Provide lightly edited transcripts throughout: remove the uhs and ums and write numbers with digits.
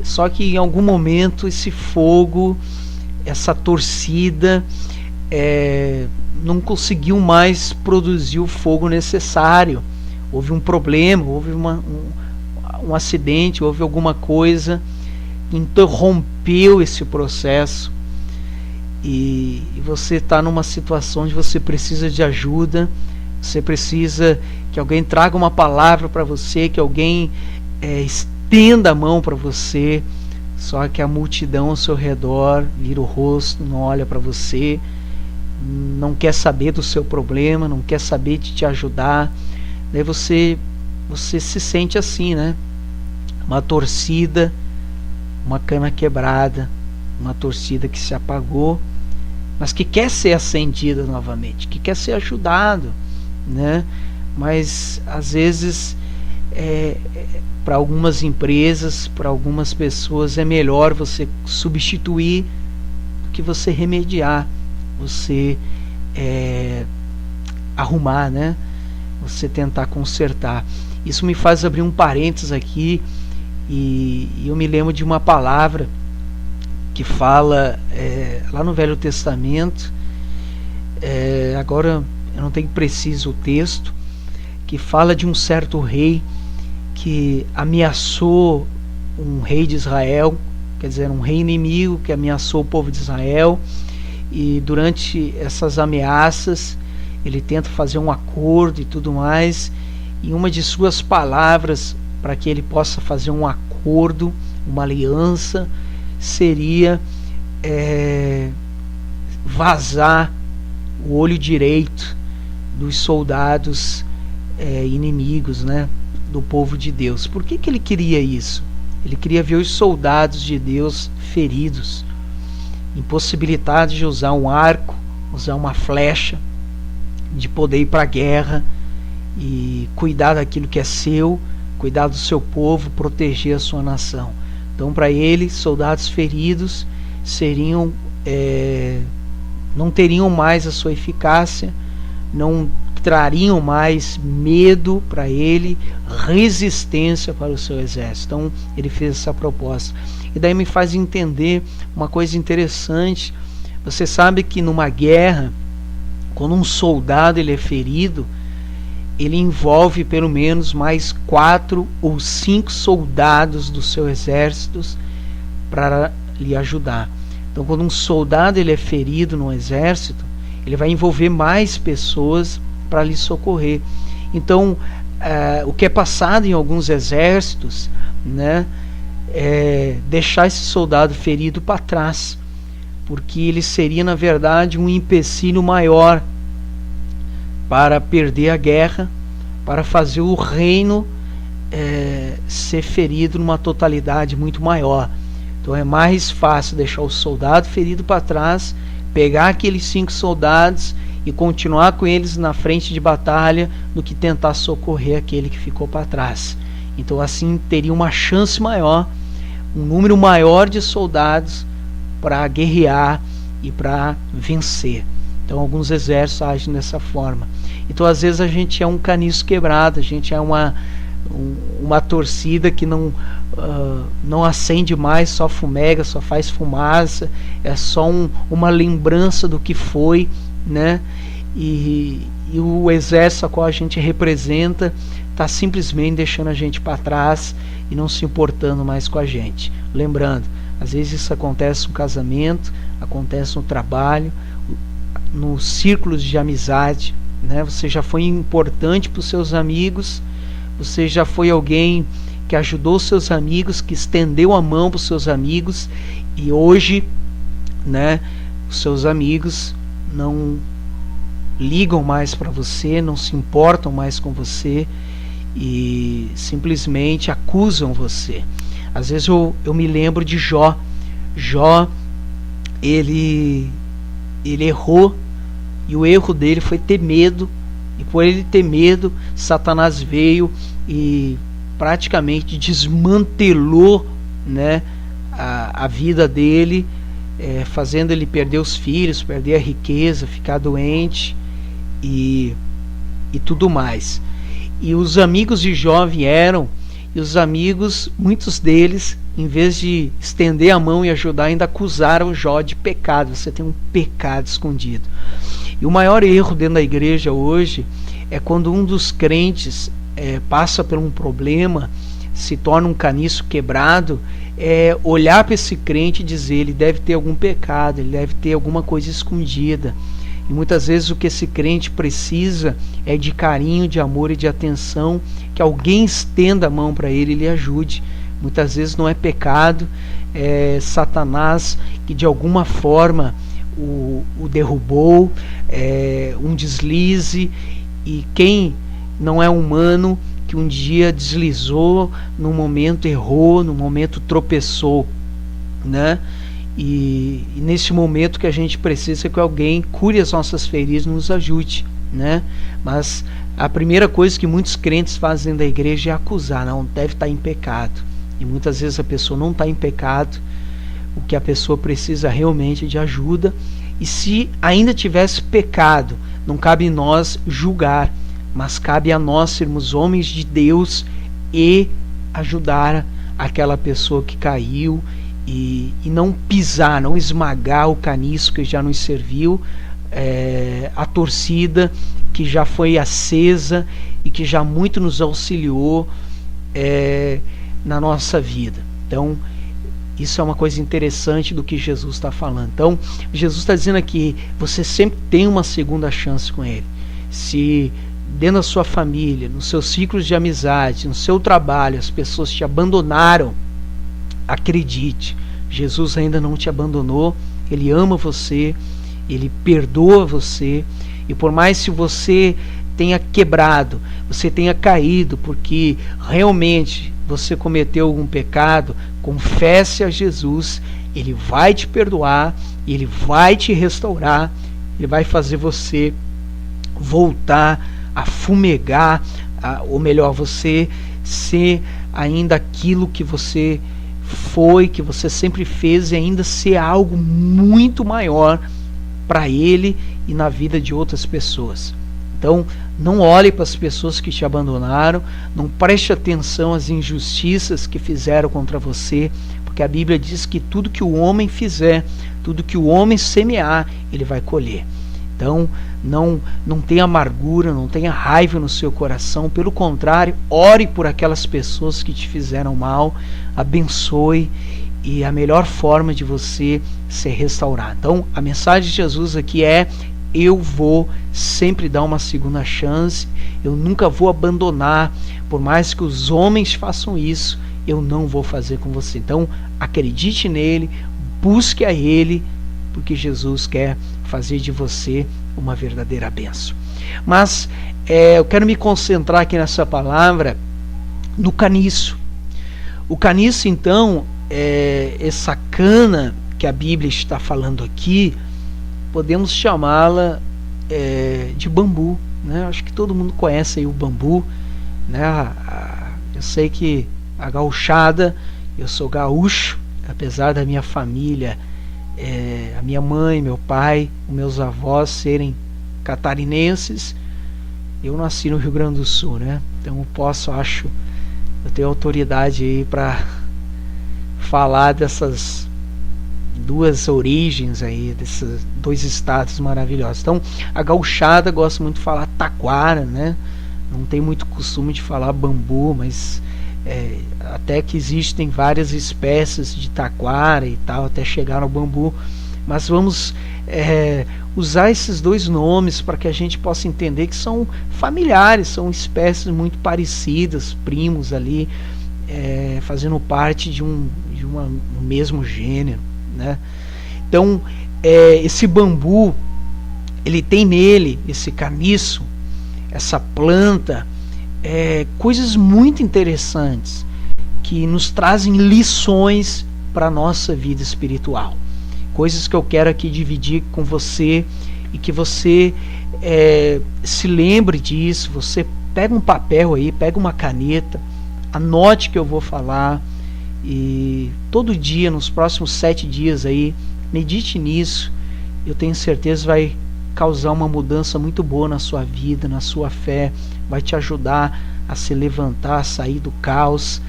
Só que em algum momento esse fogo, essa torcida, não conseguiu mais produzir o fogo necessário. Houve um problema, houve um acidente, houve alguma coisa que interrompeu esse processo, e você está numa situação onde você precisa de ajuda, você precisa que alguém traga uma palavra para você, que alguém estenda a mão para você, só que a multidão ao seu redor vira o rosto, não olha para você, não quer saber do seu problema, não quer saber de te ajudar. Daí você se sente assim, né? Uma torcida, uma cana quebrada, uma torcida que se apagou, mas que quer ser acendida novamente, que quer ser ajudado, né? Mas às vezes para algumas empresas, para algumas pessoas, é melhor você substituir do que você remediar, você arrumar, né? Você tentar consertar. Isso me faz abrir um parênteses aqui, e eu me lembro de uma palavra que fala lá no Velho Testamento, agora eu não tenho preciso o texto, que fala de um certo rei que ameaçou um rei de Israel, quer dizer, um rei inimigo que ameaçou o povo de Israel, e durante essas ameaças ele tenta fazer um acordo e tudo mais, e uma de suas palavras para que ele possa fazer um acordo, uma aliança, seria vazar o olho direito dos soldados inimigos, né, do povo de Deus. Por que ele queria isso? Ele queria ver os soldados de Deus feridos, impossibilitados de usar um arco, usar uma flecha, de poder ir para a guerra e cuidar daquilo que é seu, cuidar do seu povo, proteger a sua nação. Então, para ele, soldados feridos seriam não teriam mais a sua eficácia, não trariam mais medo para ele, resistência para o seu exército. Então ele fez essa proposta, e daí me faz entender uma coisa interessante. Você sabe que numa guerra, quando um soldado ele é ferido, ele envolve pelo menos mais 4 ou 5 soldados do seu exército para lhe ajudar. Então, quando um soldado ele é ferido no exército, ele vai envolver mais pessoas para lhe socorrer. Então, o que é passado em alguns exércitos, né, é deixar esse soldado ferido para trás, porque ele seria, na verdade, um empecilho maior para perder a guerra, para fazer o reino ser ferido numa totalidade muito maior. Então é mais fácil deixar o soldado ferido para trás, pegar aqueles 5 soldados e continuar com eles na frente de batalha, do que tentar socorrer aquele que ficou para trás. Então assim teria uma chance maior, um número maior de soldados para guerrear e para vencer. Então alguns exércitos agem dessa forma. Então às vezes a gente é um caniço quebrado, a gente é uma torcida que não acende mais, só fumega, só faz fumaça, é só uma lembrança do que foi, né? E o exército a qual a gente representa está simplesmente deixando a gente para trás e não se importando mais com a gente. Lembrando, às vezes isso acontece no casamento, acontece no trabalho, nos círculos de amizade, né? Você já foi importante para os seus amigos, você já foi alguém que ajudou os seus amigos, que estendeu a mão para os seus amigos, e hoje, né, os seus amigos não ligam mais para você, não se importam mais com você e simplesmente acusam você. Às vezes eu me lembro de Jó. Jó, ele errou, e o erro dele foi ter medo, e por ele ter medo, Satanás veio e praticamente desmantelou, né, a vida dele, fazendo ele perder os filhos, perder a riqueza, ficar doente e tudo mais. E os amigos de Jó vieram, e os amigos, muitos deles, em vez de estender a mão e ajudar, ainda acusaram Jó de pecado. Você tem um pecado escondido. E o maior erro dentro da igreja hoje é quando um dos crentes passa por um problema, se torna um caniço quebrado, olhar para esse crente e dizer: ele deve ter algum pecado, ele deve ter alguma coisa escondida. E muitas vezes o que esse crente precisa é de carinho, de amor e de atenção, que alguém estenda a mão para ele e lhe ajude. Muitas vezes não é pecado, é Satanás que de alguma forma o derrubou, um deslize, e quem não é humano que um dia deslizou, num momento errou, num momento tropeçou, né? E nesse momento que a gente precisa que alguém cure as nossas feridas e nos ajude, né? Mas a primeira coisa que muitos crentes fazem da igreja é acusar: não, deve estar em pecado. E muitas vezes a pessoa não está em pecado, o que a pessoa precisa realmente de ajuda. E se ainda tivesse pecado, não cabe a nós julgar, mas cabe a nós sermos homens de Deus e ajudar aquela pessoa que caiu, e não pisar, não esmagar o caniço que já nos serviu, a torcida que já foi acesa e que já muito nos auxiliou na nossa vida. Então, isso é uma coisa interessante do que Jesus está falando. Então, Jesus está dizendo aqui: você sempre tem uma segunda chance com Ele. Se dentro da sua família, nos seus ciclos de amizade, no seu trabalho, as pessoas te abandonaram, acredite, Jesus ainda não te abandonou. Ele ama você, Ele perdoa você. E por mais que você tenha quebrado, você tenha caído, porque realmente você cometeu algum pecado, confesse a Jesus, Ele vai te perdoar, Ele vai te restaurar, Ele vai fazer você voltar a fumegar, ou melhor, você ser ainda aquilo que você foi, que você sempre fez, e ainda ser algo muito maior para Ele e na vida de outras pessoas. Então, não olhe para as pessoas que te abandonaram, não preste atenção às injustiças que fizeram contra você, porque a Bíblia diz que tudo que o homem fizer, tudo que o homem semear, ele vai colher. Então, não tenha amargura, não tenha raiva no seu coração, pelo contrário, ore por aquelas pessoas que te fizeram mal, abençoe, e a melhor forma de você ser restaurado. Então, a mensagem de Jesus aqui é: eu vou sempre dar uma segunda chance, eu nunca vou abandonar, por mais que os homens façam isso, eu não vou fazer com você. Então, acredite nele, busque a Ele, porque Jesus quer fazer de você uma verdadeira bênção. Mas eu quero me concentrar aqui nessa palavra, no caniço. O caniço, então, essa cana que a Bíblia está falando aqui, podemos chamá-la de bambu, né? Acho que todo mundo conhece aí o bambu, né? Eu sei que a gauchada, eu sou gaúcho, apesar da minha família, a minha mãe, meu pai, os meus avós serem catarinenses, eu nasci no Rio Grande do Sul, né? Então eu tenho autoridade aí para falar dessas duas origens aí, desses dois estados maravilhosos. Então, a gauchada gosta muito de falar taquara, né? Não tem muito costume de falar bambu, mas até que existem várias espécies de taquara e tal, até chegar no bambu. Mas vamos usar esses dois nomes para que a gente possa entender que são familiares, são espécies muito parecidas, primos ali, fazendo parte de um mesmo gênero, né? Então, esse bambu, ele tem nele, esse caniço, essa planta, coisas muito interessantes que nos trazem lições para a nossa vida espiritual. Coisas que eu quero aqui dividir com você, e que você se lembre disso. Você pega um papel aí, pega uma caneta, anote que eu vou falar, e todo dia, nos próximos 7 dias aí, medite nisso. Eu tenho certeza que vai causar uma mudança muito boa na sua vida, na sua fé, vai te ajudar a se levantar, a sair do caos,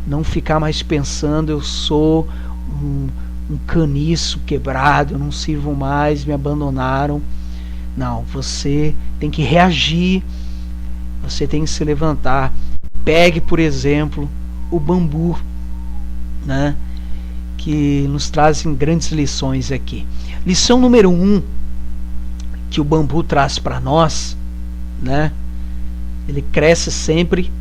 Não ficar mais pensando, eu sou um caniço quebrado, eu não sirvo mais, me abandonaram. Não, você tem que reagir, você tem que se levantar. Pegue, por exemplo, o bambu, né, que nos trazem grandes lições aqui. Lição número 1 que o bambu traz para nós, né? Ele cresce sempre